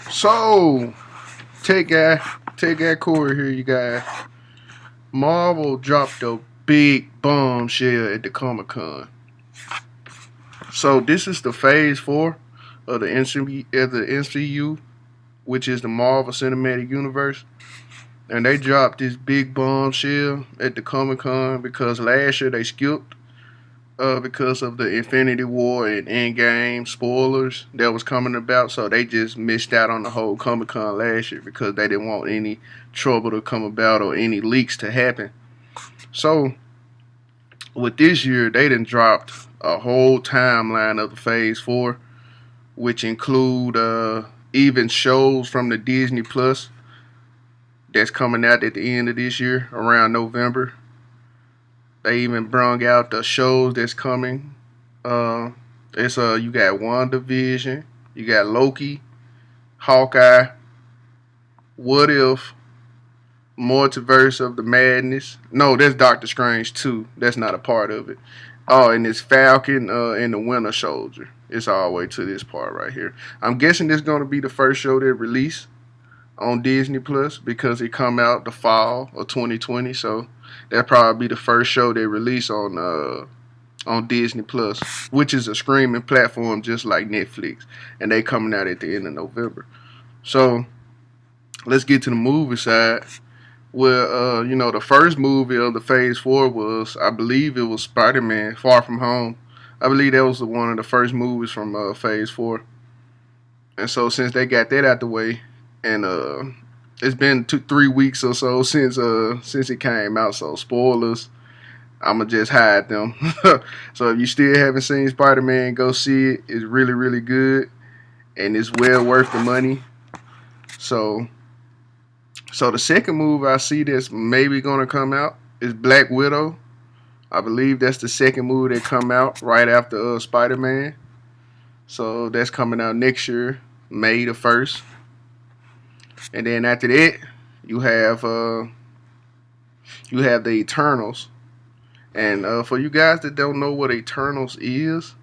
So, Tech Guy, Tech Guy Corey here, you guys. Marvel dropped a big bombshell at the Comic Con. So, this is the Phase 4 of the MCU, which is the Marvel Cinematic Universe. And they dropped this big bombshell at the Comic Con because last year they skipped because of the Infinity War and Endgame spoilers that was coming about. So they just missed out on the whole Comic Con last year because they didn't want any trouble to come about or any leaks to happen. So with this year, they done dropped a whole timeline of the Phase 4, which include even shows from the Disney Plus that's coming out at the end of this year around November. They even brung out the shows that's coming. Uh, it's you got WandaVision, you got Loki, Hawkeye, What If, Multiverse of the Madness. No, that's Doctor Strange too. That's not a part of it. Oh, and it's Falcon and the Winter Soldier. It's all the way to this part right here. I'm guessing this is gonna be the first show they release on Disney Plus because it come out the fall of 2020. So that probably be the first show they release on Disney Plus, which is a streaming platform just like Netflix, and they coming out at the end of November. So let's get to the movie side. Well, the first movie of the Phase 4 was, I believe it was Spider-Man: Far From Home. I believe that was one of the first movies from Phase 4. And so since they got that out the way, and it's been 3 weeks or so since it came out, so spoilers, I'ma just hide them. So if you still haven't seen Spider-Man, go see it. It's really really good, and it's well worth the money. So so the second movie I see that's maybe gonna come out is Black Widow. I believe that's the second movie that come out right after Spider-Man. So that's coming out next year, May the 1st. And then after that, you have uh you have the Eternals. And for you guys that don't know what Eternals is,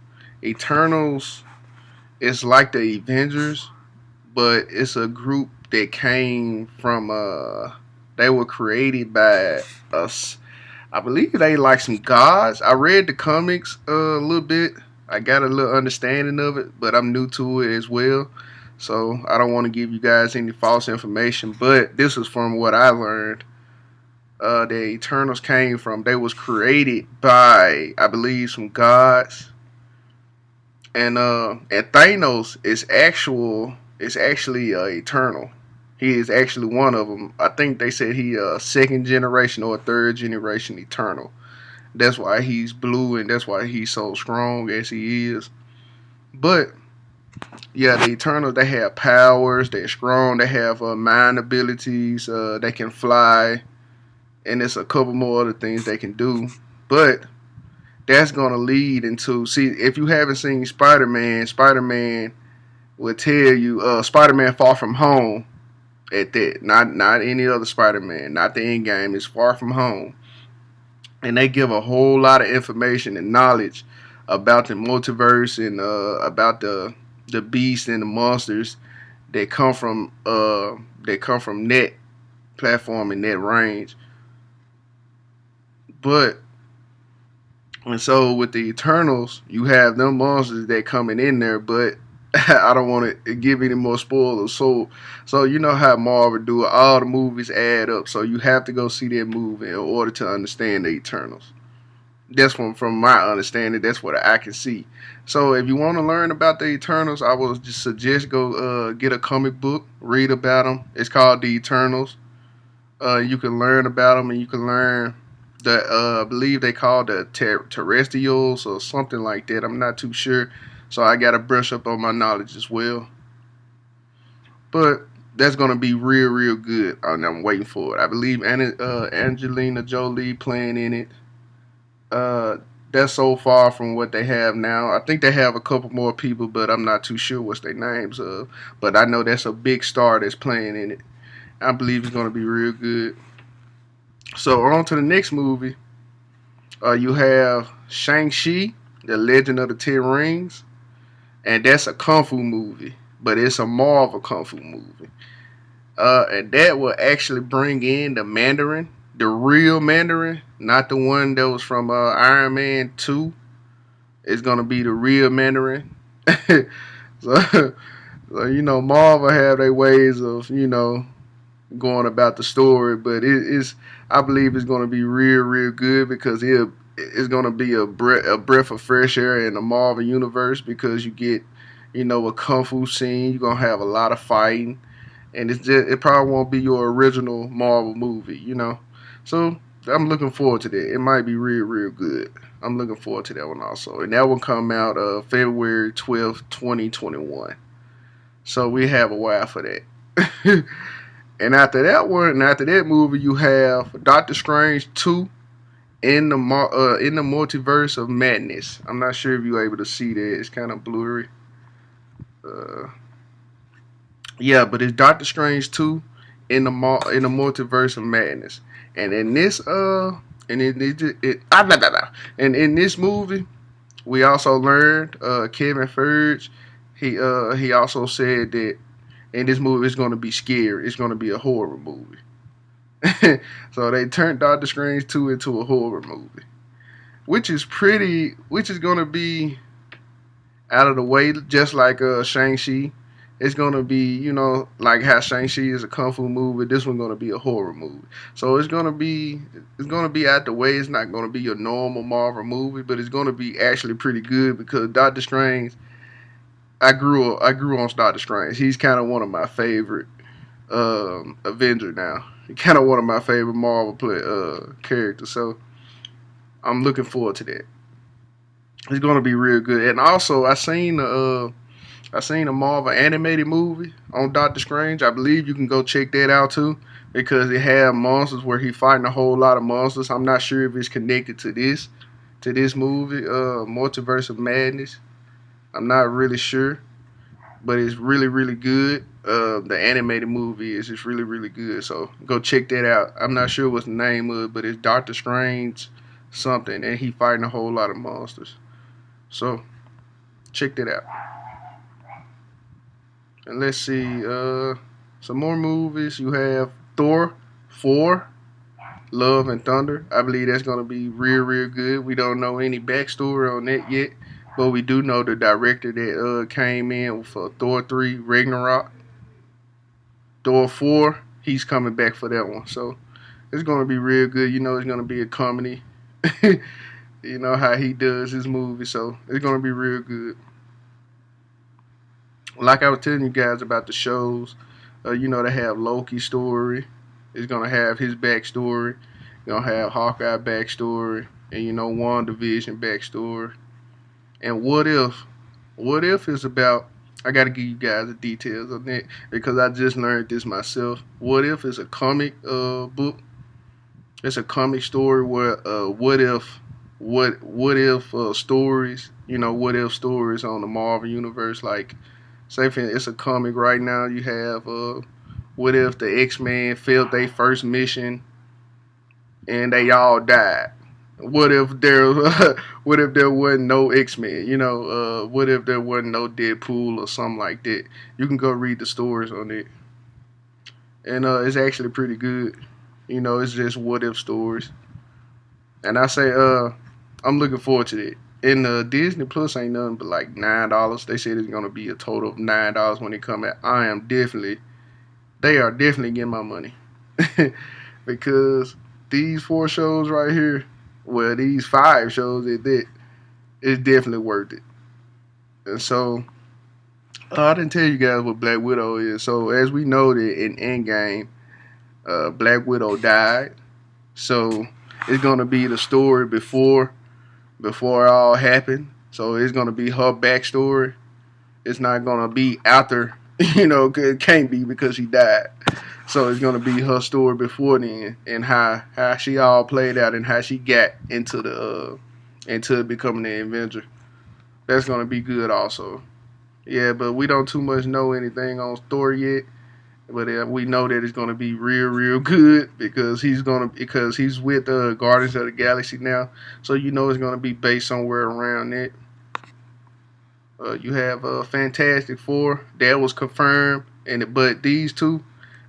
Eternals is like the Avengers, but it's a group that came from they were created by us. I believe they like some gods. I read the comics a little bit. I got a little understanding of it, but I'm new to it as well. So I don't want to give you guys any false information, but this is from what I learned. The Eternals came from. They was created by, I believe, some gods, and Thanos is actually eternal. He is actually one of them. I think they said he second generation or third generation eternal. That's why he's blue and that's why he's so strong as he is. But yeah, the Eternals, they have powers. They're strong. They have mind abilities. They can fly, and there's a couple more other things they can do. But that's gonna lead into, see, if you haven't seen Spider-Man, Spider-Man will tell you Spider-Man Far From Home at that. Not any other Spider-Man, not the end game. It's Far From Home. And they give a whole lot of information and knowledge about the multiverse and about the beasts and the monsters that come from net platform and net range. But and so with the Eternals, you have them monsters that coming in there, but I don't want to give any more spoilers. So you know how Marvel do it. All the movies add up, so you have to go see that movie in order to understand the Eternals. That's from my understanding. That's what I can see. So if you want to learn about the Eternals, I would just suggest go get a comic book, read about them. It's called The Eternals. You can learn about them, and you can learn the I believe they call the terrestrials or something like that. I'm not too sure, so I got to brush up on my knowledge as well. But that's gonna be real, real good, and I'm waiting for it. I believe Angelina Jolie playing in it. Uh, that's so far from what they have now. I think they have a couple more people, but I'm not too sure what's their names of. But I know that's a big star that's playing in it. I believe it's gonna be real good. So on to the next movie. You have Shang-Chi, The Legend of the Ten Rings, and that's a kung fu movie. but it's a Marvel kung fu movie. And that will actually bring in the Mandarin, the real Mandarin, not the one that was from Iron Man 2. It's gonna be the real Mandarin. so, so Marvel have their ways of going about the story, but it's I believe it's gonna be real good because it's gonna be a breath of fresh air in the Marvel universe because you get a kung fu scene. You're gonna have a lot of fighting, and it probably won't be your original Marvel movie. So I'm looking forward to that. It might be real good. I'm looking forward to that one also, and that will come out February 12th, 2021. So we have a while for that. And after that one, and after that movie, you have Doctor Strange 2 in the multiverse of madness. I'm not sure if you're able to see that. It's kind of blurry. Uh, yeah, but it's Doctor Strange 2 in the multiverse of madness. And in this and blah, blah, blah. And in this movie, we also learned Kevin Feige. He also said that in this movie it's going to be scary. It's going to be a horror movie. So they turned Doctor Strange 2 into a horror movie, which is going to be out of the way, just like Shang-Chi. It's going to be, like how Shang-Chi is a kung fu movie, this one's going to be a horror movie. So it's going to be out the way. It's not going to be your normal Marvel movie, but it's going to be actually pretty good because Doctor Strange, I grew on Doctor Strange. He's kind of one of my favorite Avenger now. Kind of one of my favorite Marvel characters. So I'm looking forward to that. It's gonna be real good. And also, I seen a Marvel animated movie on Doctor Strange. I believe you can go check that out too because it had monsters where he fighting a whole lot of monsters. I'm not sure if it's connected to this movie, Multiverse of Madness. I'm not really sure, but it's really good. The animated movie is just really good. So go check that out. I'm not sure what's the name of it, but it's Doctor Strange something, and he fighting a whole lot of monsters. So check that out. And let's see, some more movies. You have Thor 4, Love and Thunder. I believe that's gonna be real good. We don't know any backstory on that yet, but we do know the director that came in for Thor 3 Ragnarok. Thor 4, he's coming back for that one. So it's going to be real good. It's going to be a comedy. You know how he does his movie. So it's going to be real good. Like I was telling you guys about the shows, they have Loki's story. It's going to have his backstory. Going to have Hawkeye backstory. And, WandaVision backstory. And What If? What If is about, I got to give you guys the details on that because I just learned this myself. What If is a comic book. It's a comic story where what if stories, what if stories on the Marvel universe. Like, say for it's a comic right now. You have what if the X-Men failed their first mission and they all died. What if there what if there wasn't no X-Men? What if there wasn't no Deadpool or something like that? You can go read the stories on it, and it's actually pretty good. It's just what if stories, and I say I'm looking forward to it. And Disney Plus ain't nothing but like $9. They said it's gonna be a total of $9 when it come out. They are definitely getting my money because these 4 shows right here, well, these 5 shows at that, it's definitely worth it. And so I didn't tell you guys what Black Widow is. So as we know that in Endgame, Black Widow died. So it's gonna be the story before it all happened. So it's gonna be her backstory. It's not gonna be after, it can't be because she died. So it's gonna be her story before then and how she all played out and how she got into becoming the Avenger. That's gonna be good also. Yeah, but we don't too much know anything on Thor yet. But we know that it's gonna be real good because he's with Guardians of the Galaxy now. So it's gonna be based somewhere around it. You have Fantastic Four that was confirmed, but these two,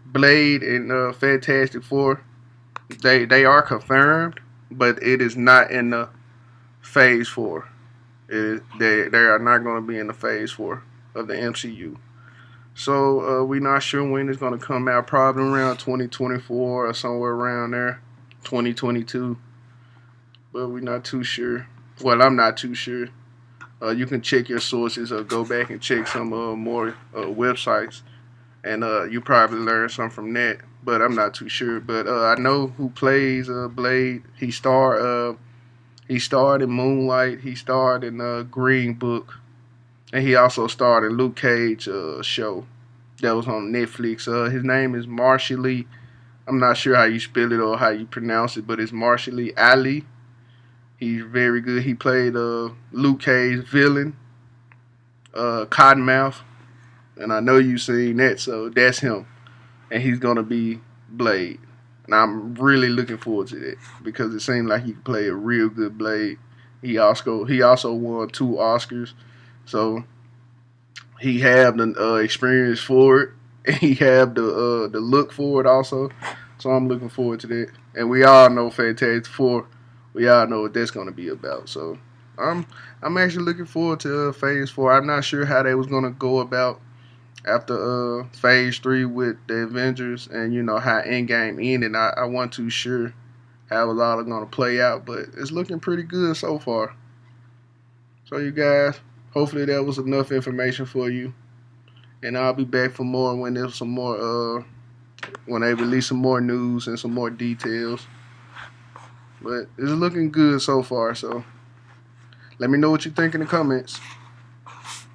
Blade and Fantastic Four, they are confirmed, but it is not in the Phase Four. They are not going to be in the Phase Four of the MCU. So we're not sure when it's going to come out. Probably around 2024 or somewhere around there, 2022. But we're not too sure. Well, I'm not too sure. You can check your sources or go back and check some more websites, and you probably learn something from that. But I'm not too sure. But I know who plays Blade. He starred in Moonlight. He starred in Green Book, and he also starred in Luke Cage show that was on Netflix. His name is Marshall. I'm not sure how you spell it or how you pronounce it, but it's Marshall Ali. He's very good. He played Luke Cage villain, Cottonmouth, and I know you've seen that, so that's him, and he's gonna be Blade. And I'm really looking forward to that because it seems like he can play a real good Blade. He also won 2 Oscars, so he have the experience for it, and he have the look for it also. So I'm looking forward to that. And we all know Fantastic Four. We all know what that's gonna be about. So I'm I'm actually looking forward to Phase Four. I'm not sure how they was gonna go about after Phase Three with the Avengers, and how Endgame ended. I wasn't too sure how a lot are gonna play out, but it's looking pretty good so far. So you guys, hopefully that was enough information for you, and I'll be back for more when there's some more when they release some more news and some more details. But it's looking good so far. So let me know what you think in the comments.